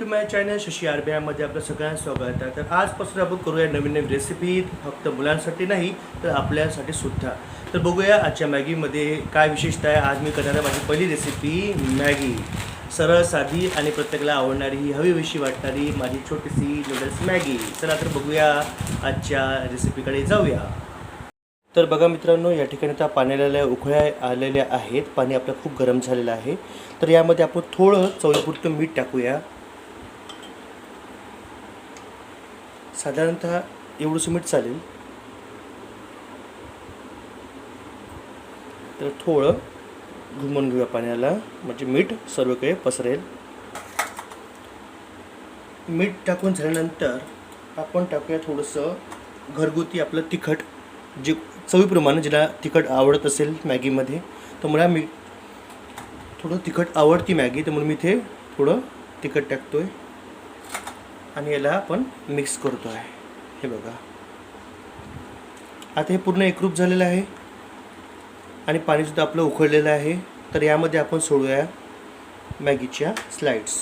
माय channel Shashi आरबीआयमध्ये आपलं सगळ्यांचं स्वागत आहे। तर आजपासून आपण करूया नवीन नवीन रेसिपी, फक्त मुलांसाठी नाही तर आपल्यासाठी सुद्धा। तर बघूया आजच्या मॅगीमध्ये काय विशेषता आहे। आज मी करणार आहे माझी पहिली रेसिपी मॅगी, सरळ साधी आणि प्रत्येकाला आवडणारी, ही हवीविषयी वाटणारी माझी छोटीशी नूडल्स मॅगी। चला तर बघूया आजच्या रेसिपीकडे जाऊया। तर बघा मित्रांनो, या ठिकाणी आता पाण्याला उकळ्या आलेल्या आहेत। पाणी आपलं खूप गरम झालेलं आहे। तर यामध्ये आपण थोडं चवीपुरतं मीठ टाकूया। साधारणतः एवढंसं मीठ चालेल। तर थोडं घुमवून घेऊया पाण्याला, म्हणजे मीठ सर्वकडे पसरेल। मीठ टाकून झाल्यानंतर आपण टाकूया थोडंसं घरगुती आपलं तिखट, जे चवीप्रमाणे ज्याला तिखट आवडत असेल मॅगीमध्ये। तर मला थोडं तिखट आवडती मॅगी, तर म्हणून मी इथे थोडं तिखट टाकतोय आणि याला आपण मिक्स करतो आहे। हे बघा, आता हे पूर्ण एकरूप झालेलं आहे आणि पाणीसुद्धा आपलं उकळलेलं आहे। तर यामध्ये आपण सोडूया मॅगीच्या स्लाइड्स।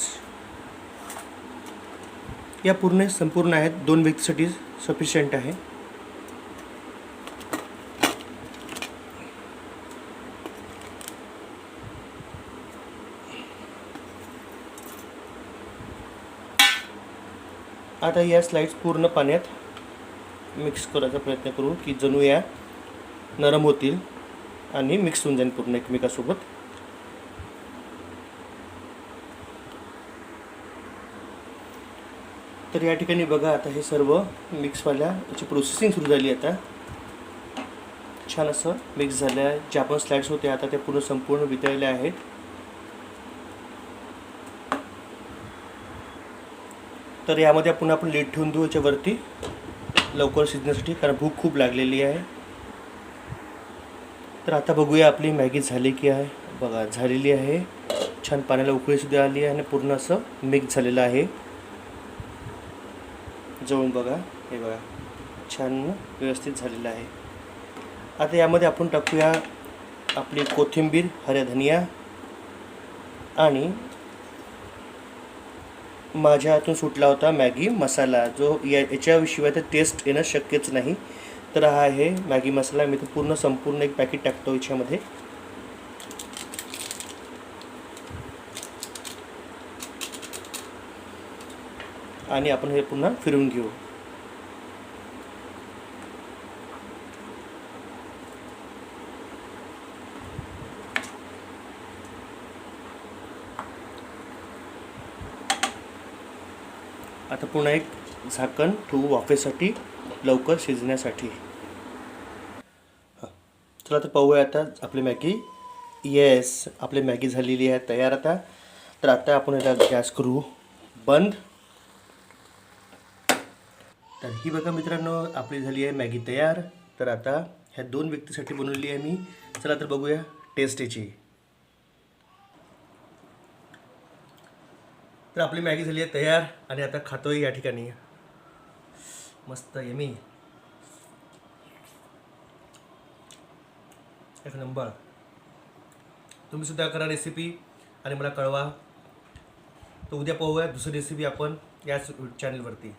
या संपूर्ण आहेत, 2 व्यक्तीसाठी सफिशियंट आहे। आता या स्लाइड्स पूर्ण पाण्यात मिक्स करायचा प्रयत्न करू, की जणू या नरम होतील आणि मिक्स होऊन जाईल पूर्ण एकमेकासोबत। तर या ठिकाणी बघा, आता हे सर्व मिक्सवाल्या याची प्रोसेसिंग सुरू झाली। आता छान असं मिक्स झालं आहे। जे आपण स्लाइड्स होते आता ते पूर्ण संपूर्ण वितळले आहेत। तर यामध्ये आपण लीड ठेवून देऊ याच्यावरती लवकर शिजण्यासाठी, कारण भूक खूप लागलेली आहे। तर आता बघूया आपली मॅगी झाली की आहे। बघा, झालेली आहे। छान पाण्याला उकळी सुद्धा आली आहे आणि पूर्ण असं मिक्स झालेलं आहे। जवळून बघा, हे बघा छान व्यवस्थित झालेलं आहे। आता यामध्ये आपण टाकूया आपली कोथिंबीर, हऱ्या धनिया आणि माझ्या हातून सुटला होता मॅगी मसाला, जो याच्याशिवाय तर टेस्ट येणं शक्यच नाही। तर हा आहे मॅगी मसाला। मी तो संपूर्ण एक पॅकेट टाकतो याच्यामध्ये। आणि आपण हे पुन्हा फिरवून घेऊ। आता पुन्हा एक झाकण ठेवू वाफेसाठी, लवकर शिजण्यासाठी। चला तर पाहूया आता आपली मॅगी। येस, आपली मॅगी झालेली आहे तयार आता। तर आता आपण याला गॅस करू बंद। तर ही बघा मित्रांनो, आपली झाली आहे मॅगी तयार। तर आता ह्या 2 व्यक्तीसाठी बनवली आहे मी। चला तर बघूया टेस्ट याची। तर आपली मॅगी झाली आहे तयार आणि आता खातोय या ठिकाणी। मस्त यमी, एक नंबर। तुम्ही सुद्धा करा रेसिपी आणि मला कळवा। तर उद्या पाहूया दुसरी रेसिपी आपण याच चॅनलवरती।